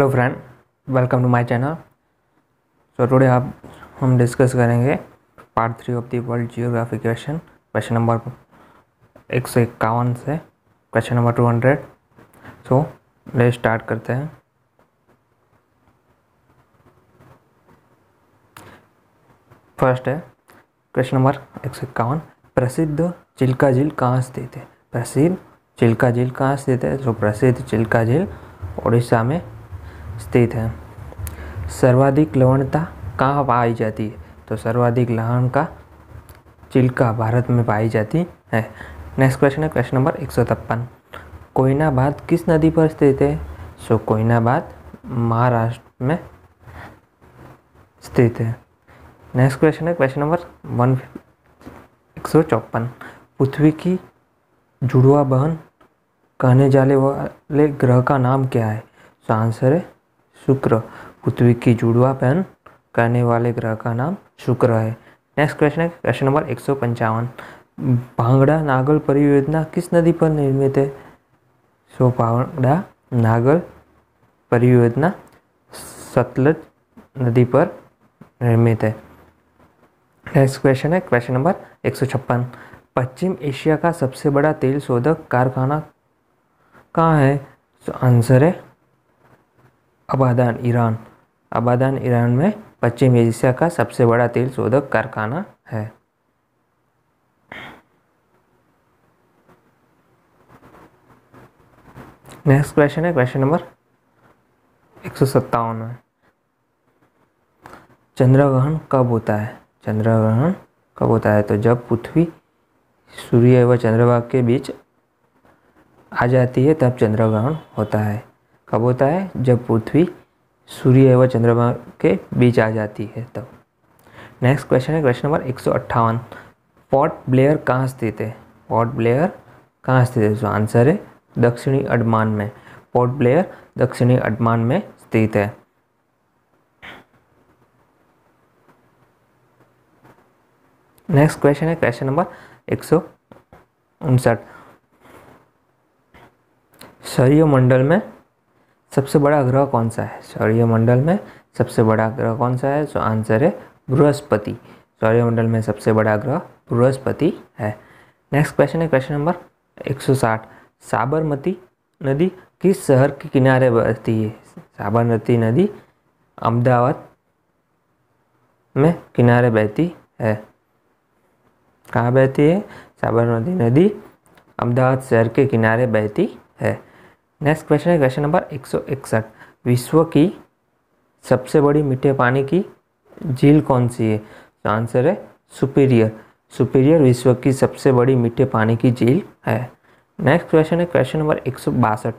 Hello friend, welcome to my channel. So today हम discuss करेंगे part 3 of the world geography question number 151 से question number 200। सो ले start करते हैं। First है क्वेश्चन नंबर 151, प्रसिद्ध चिल्का झील कहाँ स्थित है? प्रसिद्ध चिल्का झील कहाँ स्थित है? तो प्रसिद्ध चिल्का झील उड़ीसा में स्थित है। सर्वाधिक लवणता कहाँ पाई जाती है? तो सर्वाधिक लवण का चिल्का भारत में पाई जाती है। नेक्स्ट क्वेश्चन है क्वेश्चन नंबर 153, कोयनाबाद किस नदी पर स्थित है? सो कोयनाबाद महाराष्ट्र में स्थित है। नेक्स्ट क्वेश्चन है क्वेश्चन नंबर 154, पृथ्वी की जुड़वा बहन कहने जाने वाले ग्रह का नाम क्या है? सो आंसर है शुक्र। पृथ्वी की जुड़वा बहन कहने वाले ग्रह का नाम शुक्र है। नेक्स्ट क्वेश्चन है क्वेश्चन नंबर 155, भांगड़ा नागल परियोजना किस नदी पर निर्मित है? सो भांगड़ा नागल परियोजना सतलज नदी पर निर्मित है। नेक्स्ट क्वेश्चन है क्वेश्चन नंबर 156, पश्चिम एशिया का सबसे बड़ा तेल शोधक कारखाना कहाँ है? सो आंसर है अबादान, ईरान। अबादान ईरान में पश्चिम एशिया का सबसे बड़ा तेल शोधक कारखाना है। नेक्स्ट क्वेश्चन है क्वेश्चन नंबर 157 में, चंद्रग्रहण कब होता है? चंद्रग्रहण कब होता है? तो जब पृथ्वी सूर्य व चंद्रमा के बीच आ जाती है तब चंद्रग्रहण होता है। कब होता है? जब पृथ्वी सूर्य व चंद्रमा के बीच आ जाती है तब। नेक्स्ट क्वेश्चन है क्वेश्चन नंबर 158, पोर्ट ब्लेयर कहाँ स्थित है? पोर्ट ब्लेयर कहाँ स्थित है? तो आंसर है दक्षिणी अंडमान में। पोर्ट ब्लेयर दक्षिणी अंडमान में स्थित है। नेक्स्ट क्वेश्चन है क्वेश्चन नंबर 159, सौरमंडल में सबसे बड़ा ग्रह कौन सा है? सौरमंडल में सबसे बड़ा ग्रह कौन सा है? सो आंसर है बृहस्पति। सौरमंडल में सबसे बड़ा ग्रह बृहस्पति है। नेक्स्ट क्वेश्चन है क्वेश्चन नंबर 160, साबरमती नदी किस शहर के किनारे बहती है? साबरमती नदी अहमदाबाद में किनारे बहती है। कहाँ बहती है? साबरमती नदी अहमदाबाद शहर के किनारे बहती है। नेक्स्ट क्वेश्चन है क्वेश्चन नंबर 161, विश्व की सबसे बड़ी मीठे पानी की झील कौन सी है? तो आंसर है सुपीरियर। सुपीरियर विश्व की सबसे बड़ी मीठे पानी की झील है। नेक्स्ट क्वेश्चन है क्वेश्चन नंबर 162,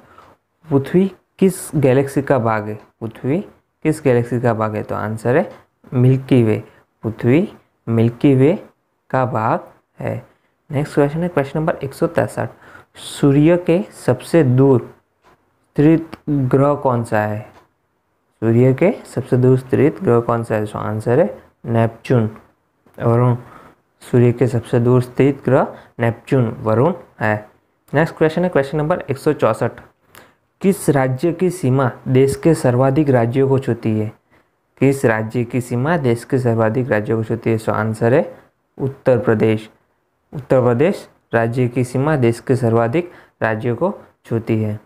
पृथ्वी किस गैलेक्सी का भाग है? पृथ्वी किस गैलेक्सी का भाग है? तो आंसर है मिल्की वे। पृथ्वी मिल्की वे का भाग है। नेक्स्ट क्वेश्चन है क्वेश्चन नंबर 163, सूर्य के सबसे दूर स्थित ग्रह कौन सा है? सूर्य के सबसे दूर स्थित ग्रह कौन सा है? सो आंसर है नेपच्यून, वरुण। सूर्य के सबसे दूर स्थित ग्रह नेपच्यून, वरुण है। नेक्स्ट क्वेश्चन है क्वेश्चन नंबर 164, किस राज्य की सीमा देश के सर्वाधिक राज्यों को छूती है? किस राज्य की सीमा देश के सर्वाधिक राज्यों को छूती है? सो आंसर है उत्तर प्रदेश। उत्तर प्रदेश राज्य की सीमा देश के सर्वाधिक राज्यों को छूती है।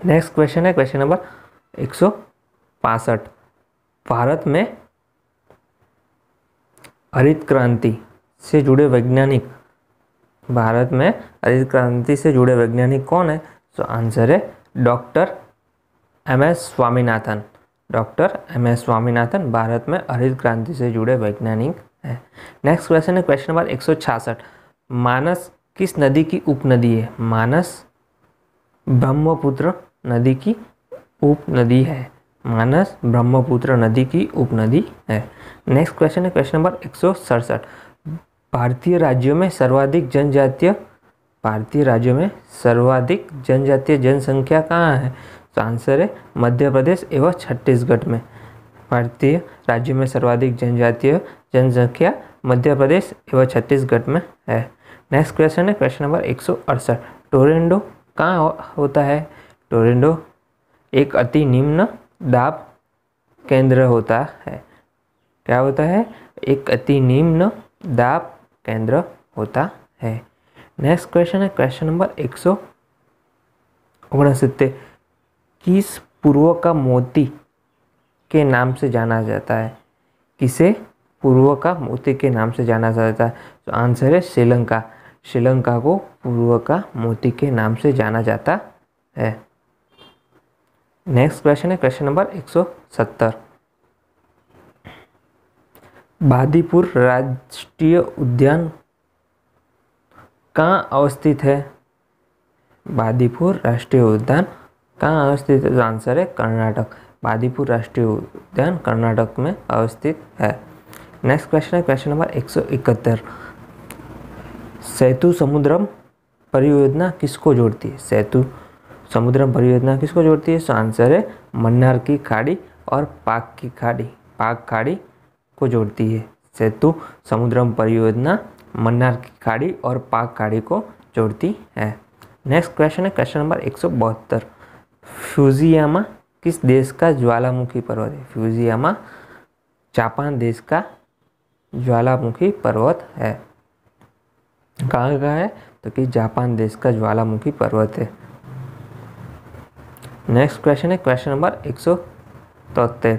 नेक्स्ट क्वेश्चन है क्वेश्चन नंबर 165, भारत में हरित क्रांति से जुड़े वैज्ञानिक, भारत में हरित क्रांति से जुड़े वैज्ञानिक कौन है? तो आंसर है डॉक्टर एम.एस. स्वामीनाथन। डॉक्टर एम.एस. स्वामीनाथन भारत में हरित क्रांति से जुड़े वैज्ञानिक है। नेक्स्ट क्वेश्चन है क्वेश्चन नंबर 166, मानस किस नदी की उपनदी है? मानस ब्रह्मपुत्र नदी की उपनदी है। मानस ब्रह्मपुत्र नदी की उपनदी है। नेक्स्ट क्वेश्चन है क्वेश्चन नंबर 167, भारतीय राज्यों में सर्वाधिक जनजातीय जनसंख्या कहाँ है? तो आंसर है मध्य प्रदेश एवं छत्तीसगढ़ में। भारतीय राज्यों में सर्वाधिक जनजातीय जनसंख्या मध्य प्रदेश एवं छत्तीसगढ़ में है। नेक्स्ट क्वेश्चन है क्वेश्चन नंबर 168, टोरंटो कहाँ होता है? टोरंटो एक अति निम्न दाब केंद्र होता है। क्या होता है? एक अति निम्न दाब केंद्र होता है। नेक्स्ट क्वेश्चन है क्वेश्चन नंबर 169। किस पूर्व का मोती के नाम से जाना जाता है? किसे पूर्व का मोती के नाम से जाना जाता है? तो आंसर है श्रीलंका। श्रीलंका को पूर्व का मोती के नाम से जाना जाता है। नेक्स्ट क्वेश्चन है क्वेश्चन नंबर 170। बांदीपुर राष्ट्रीय उद्यान कहाँ अवस्थित है? बांदीपुर राष्ट्रीय उद्यान कहाँ अवस्थित है? तो आंसर है कर्नाटक। बांदीपुर राष्ट्रीय उद्यान कर्नाटक में अवस्थित है। नेक्स्ट क्वेश्चन है क्वेश्चन नंबर 171। सेतु समुद्रम परियोजना किसको जोड़ती है? सेतु समुद्रम परियोजना किसको जोड़ती है? तो आंसर है मन्नार की खाड़ी और पाक की खाड़ी, पाक खाड़ी को जोड़ती है। सेतु समुद्रम परियोजना मन्नार की खाड़ी और पाक खाड़ी को जोड़ती है। नेक्स्ट क्वेश्चन है क्वेश्चन नंबर 172। फ्यूजियामा किस देश का ज्वालामुखी पर्वत है? फ्यूजियामा जापान देश का ज्वालामुखी पर्वत है। कहाँ का है? तो कि जापान देश का ज्वालामुखी पर्वत है। नेक्स्ट क्वेश्चन है क्वेश्चन नंबर 173।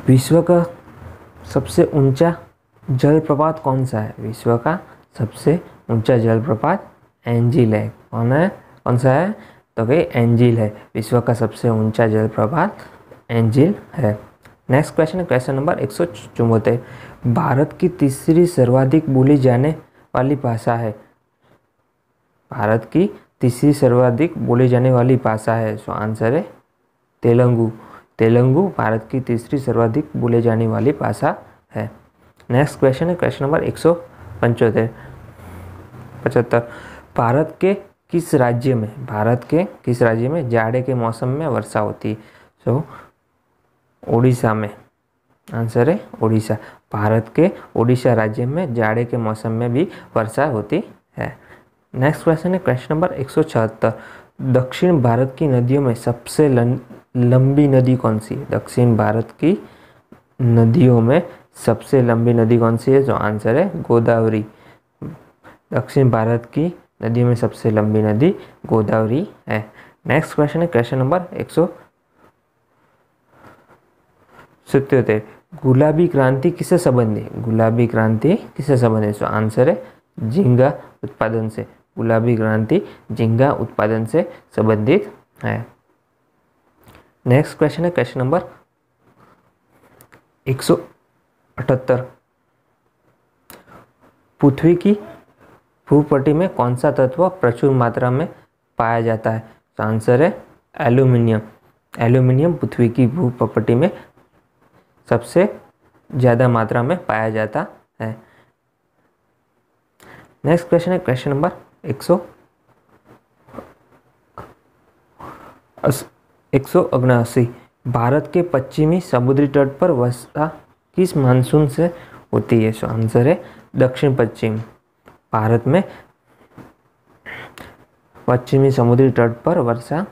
विश्व का सबसे ऊंचा जलप्रपात कौन सा है? विश्व का सबसे ऊंचा जलप्रपात एंजिल है। कौन सा है? तो कि एंजिल है। विश्व का सबसे ऊंचा जलप्रपात एंजिल है। नेक्स्ट क्वेश्चन है क्वेश्चन नंबर 174। भारत की तीसरी सर्वाधिक बोली जाने वाली भाषा है? भारत की तीसरी सर्वाधिक बोली जाने वाली भाषा है। सो आंसर है तेलुगु। तेलुगु भारत की तीसरी सर्वाधिक बोले जाने वाली भाषा है। नेक्स्ट क्वेश्चन है क्वेश्चन नंबर 175। भारत के किस राज्य में जाड़े के मौसम में वर्षा होती है? सो ओडिशा में। आंसर है ओडिशा। भारत के ओडिशा राज्य में जाड़े के मौसम में भी वर्षा होती है। नेक्स्ट क्वेश्चन है क्वेश्चन नंबर 176। दक्षिण भारत की नदियों में सबसे लंबी नदी कौन सी है? दक्षिण भारत की नदियों में सबसे लंबी नदी कौन सी है? जो आंसर है गोदावरी। दक्षिण भारत की नदियों में सबसे लंबी नदी गोदावरी है। नेक्स्ट क्वेश्चन है क्वेश्चन नंबर 177। गुलाबी क्रांति किससे संबंधित है? गुलाबी क्रांति किससे संबंधित है? तो आंसर है झींगा उत्पादन से। गुलाबी क्रांति झींगा उत्पादन से संबंधित है। नेक्स्ट क्वेश्चन है क्वेश्चन नंबर 178। पृथ्वी की भूपट्टी में कौन सा तत्व प्रचुर मात्रा में पाया जाता है? तो आंसर है एल्यूमिनियम। एल्यूमिनियम पृथ्वी की भूपट्टी में सबसे ज़्यादा मात्रा में पाया जाता है। नेक्स्ट क्वेश्चन है क्वेश्चन नंबर 179। भारत के पश्चिमी समुद्री तट पर वर्षा किस मानसून से होती है? सो आंसर है दक्षिण पश्चिम। भारत में पश्चिमी समुद्री तट पर वर्षा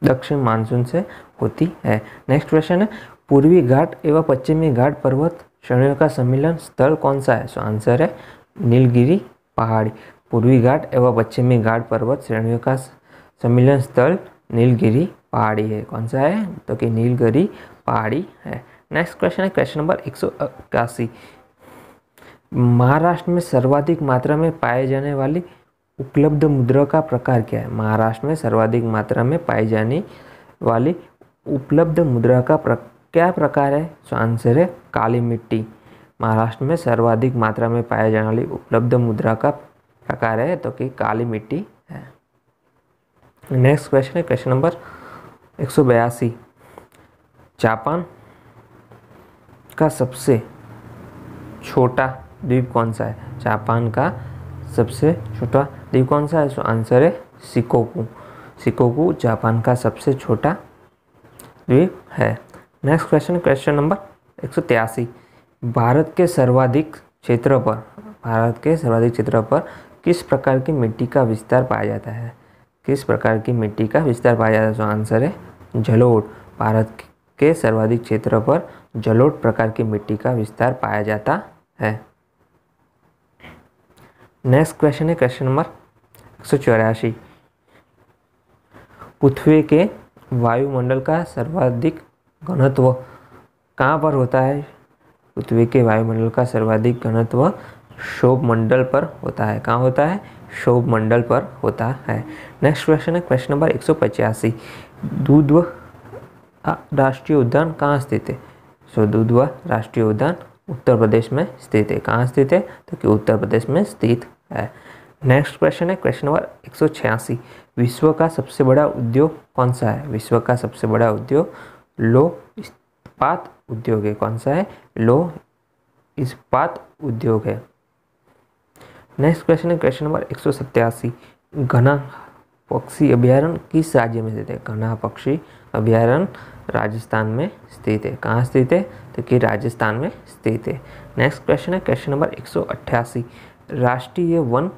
दक्षिण मानसून से होती है। नेक्स्ट क्वेश्चन है पूर्वी घाट एवं पश्चिमी घाट पर्वत श्रेणियों का सम्मिलन स्थल कौन सा है? सो आंसर है नीलगिरी पहाड़ी। पूर्वी घाट एवं पश्चिमी घाट पर्वत श्रेणियों का सम्मिलन स्थल नीलगिरी पहाड़ी है। कौन सा है? तो कि नीलगिरी पहाड़ी है। नेक्स्ट क्वेश्चन है क्वेश्चन नंबर 181। महाराष्ट्र में सर्वाधिक मात्रा में पाए जाने वाली उपलब्ध मुद्रा का प्रकार क्या है? महाराष्ट्र में सर्वाधिक मात्रा में पाई जाने वाली उपलब्ध मुद्रा का क्या प्रकार है? सो आंसर है काली मिट्टी। महाराष्ट्र में सर्वाधिक मात्रा में पाए जाने वाली उपलब्ध मुद्रा का प्रकार है तो कि काली मिट्टी है। नेक्स्ट क्वेश्चन है क्वेश्चन नंबर 182। जापान का सबसे छोटा द्वीप कौन सा है? जापान का सबसे छोटा द्वीप कौन सा है? सो आंसर है शिकोकू। शिकोकू जापान का सबसे छोटा द्वीप है। Next question number 183। भारत के सर्वाधिक क्षेत्र पर भारत के सर्वाधिक क्षेत्र पर किस प्रकार की मिट्टी का विस्तार पाया जाता है? किस प्रकार की मिट्टी का विस्तार पाया जाता है? तो आंसर है जलोढ़। भारत के सर्वाधिक क्षेत्र पर जलोढ़ प्रकार की मिट्टी का विस्तार पाया जाता है। नेक्स्ट क्वेश्चन है क्वेश्चन नंबर 184। पृथ्वी के वायुमंडल का सर्वाधिक घनत्व कहाँ पर होता है? पृथ्वी के वायुमंडल का सर्वाधिक घनत्व क्षोभ मंडल पर होता है। कहाँ होता है? क्षोभ मंडल पर होता है। नेक्स्ट क्वेश्चन है क्वेश्चन नंबर 185। दुधवा राष्ट्रीय उद्यान कहाँ स्थित है? सो दुधवा राष्ट्रीय उद्यान उत्तर प्रदेश में स्थित है। कहाँ स्थित है? तो कि उत्तर प्रदेश में स्थित है। नेक्स्ट क्वेश्चन है क्वेश्चन नंबर 186। विश्व का सबसे बड़ा उद्योग कौन सा है? विश्व का सबसे बड़ा उद्योग लौह इस्पात उद्योग है। कौन सा है? लौह इस्पात उद्योग है। नेक्स्ट क्वेश्चन है क्वेश्चन नंबर 187। घना पक्षी अभ्यारण्य किस राज्य में स्थित है? घना पक्षी अभ्यारण्य राजस्थान में स्थित है। कहाँ स्थित है? तो कि राजस्थान में स्थित है। नेक्स्ट क्वेश्चन है क्वेश्चन नंबर 188। राष्ट्रीय वन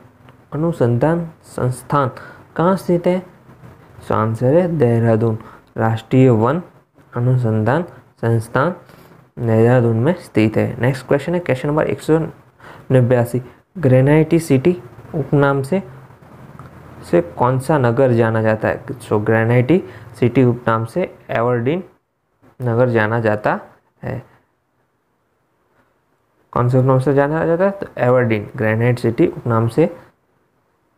अनुसंधान संस्थान कहाँ स्थित है? सो आंसर है देहरादून। राष्ट्रीय वन अनुसंधान संस्थान देहरादून में स्थित है। नेक्स्ट क्वेश्चन है क्वेश्चन नंबर 189। ग्रेनाइटी सिटी उपनाम से कौन सा नगर जाना जाता है? सो ग्रेनाइटी सिटी उपनाम से एवरडीन नगर जाना जाता है। कौन से उपनाम से जाना जाता है? तो एवरडीन ग्रेनाइट सिटी उपनाम से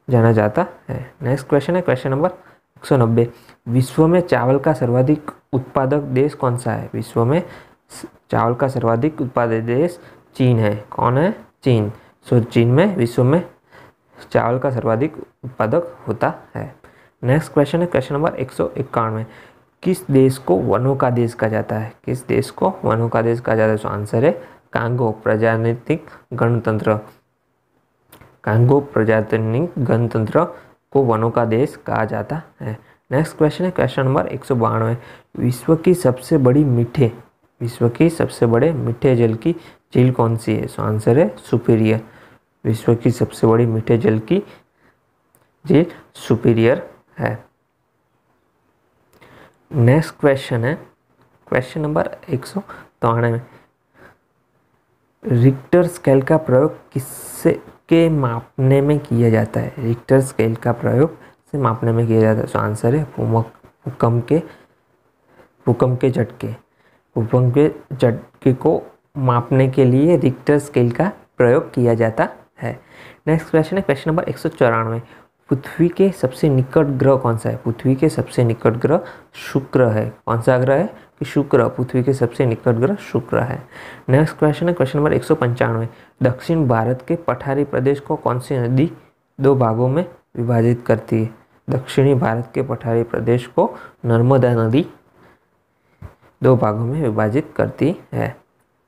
जाना जाता है। नेक्स्ट क्वेश्चन है क्वेश्चन नंबर 190। विश्व में चावल का सर्वाधिक उत्पादक देश कौन सा है? विश्व में चावल का सर्वाधिक उत्पादक देश चीन है। कौन है? चीन। सो चीन में विश्व में चावल का सर्वाधिक उत्पादक होता है। नेक्स्ट क्वेश्चन है क्वेश्चन नंबर 191। किस देश को वनों का देश कहा जाता है? किस देश को वनों का देश कहा जाता है? सो आंसर है कांगो प्रजातांत्रिक गणतंत्र। कांगो प्रजातांत्रिक गणतंत्र को वनों का देश कहा जाता है। नेक्स्ट क्वेश्चन है क्वेश्चन नंबर 192। विश्व की सबसे बड़ी मीठे जल की झील कौन सी है? सो आंसर है सुपीरियर। विश्व की सबसे बड़ी मीठे जल की झील सुपीरियर है। नेक्स्ट क्वेश्चन है क्वेश्चन नंबर 193। रिक्टर स्केल का प्रयोग किससे के मापने में किया जाता है? रिक्टर स्केल का प्रयोग से मापने में किया जाता है। सो आंसर है भूकंप के झटके को मापने के लिए रिक्टर स्केल का प्रयोग किया जाता है। नेक्स्ट क्वेश्चन है क्वेश्चन नंबर 194। पृथ्वी के सबसे निकट ग्रह कौन सा है? पृथ्वी के सबसे निकट ग्रह शुक्र है। कौन सा ग्रह है? कि शुक्र। पृथ्वी के सबसे निकट ग्रह शुक्र है। नेक्स्ट क्वेश्चन है क्वेश्चन नंबर 195। दक्षिण भारत के पठारी प्रदेश को कौन सी नदी दो भागों में विभाजित करती है? दक्षिणी भारत के पठारी प्रदेश को नर्मदा नदी दो भागों में विभाजित करती है।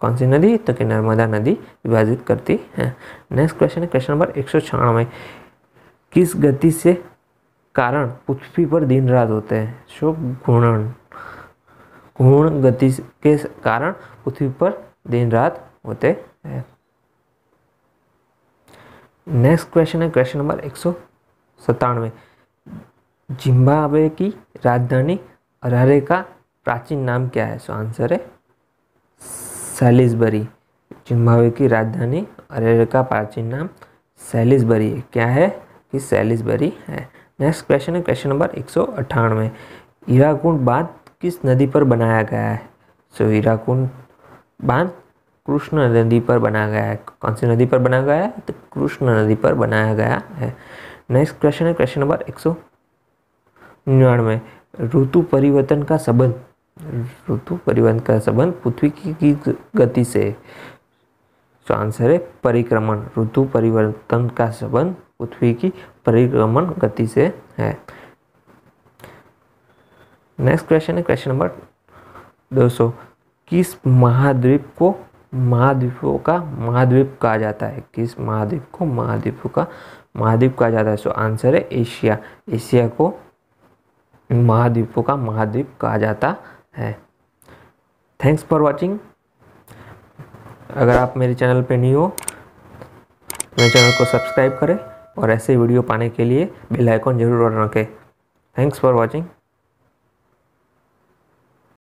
कौन सी नदी? तो कि नर्मदा नदी विभाजित करती है। नेक्स्ट क्वेश्चन है क्वेश्चन नंबर 196। किस गति से कारण पृथ्वी पर दिन रात होते हैं? सो घूर्ण गति के कारण पृथ्वी पर दिन रात होते हैं। नेक्स्ट क्वेश्चन है क्वेश्चन नंबर 197। जिम्बाब्वे की राजधानी हरारे का प्राचीन नाम क्या है? सो आंसर है सैलिसबरी। जिम्बाब्वे की राजधानी हरारे का प्राचीन नाम सैलिसबरी है। क्या है? कि सैलिसबरी है। नेक्स्ट क्वेश्चन है क्वेश्चन नंबर 198। हीराकुंड बांध किस नदी पर बनाया गया है? सो हीराकुंड बांध कृष्ण नदी पर बनाया गया है। कौन सी नदी पर बनाया गया है? तो कृष्ण नदी पर बनाया गया है। नेक्स्ट क्वेश्चन है क्वेश्चन नंबर 199। ऋतु परिवर्तन का संबंध पृथ्वी की गति से। तो आंसर है परिक्रमण। ऋतु परिवर्तन का संबंध पृथ्वी की परिक्रमण गति से है। नेक्स्ट क्वेश्चन है क्वेश्चन नंबर 200। किस महाद्वीप को महाद्वीपों का महाद्वीप कहा जाता है? किस महाद्वीप को महाद्वीप कहा जाता है? सो आंसर है एशिया। एशिया को महाद्वीपों का महाद्वीप कहा जाता है। Thanks for watching. अगर आप मेरे चैनल पे न्यू हो मेरे चैनल को सब्सक्राइब करें और ऐसे वीडियो पाने के लिए बेल आइकॉन जरूर ऑन रखें। Thanks for watching.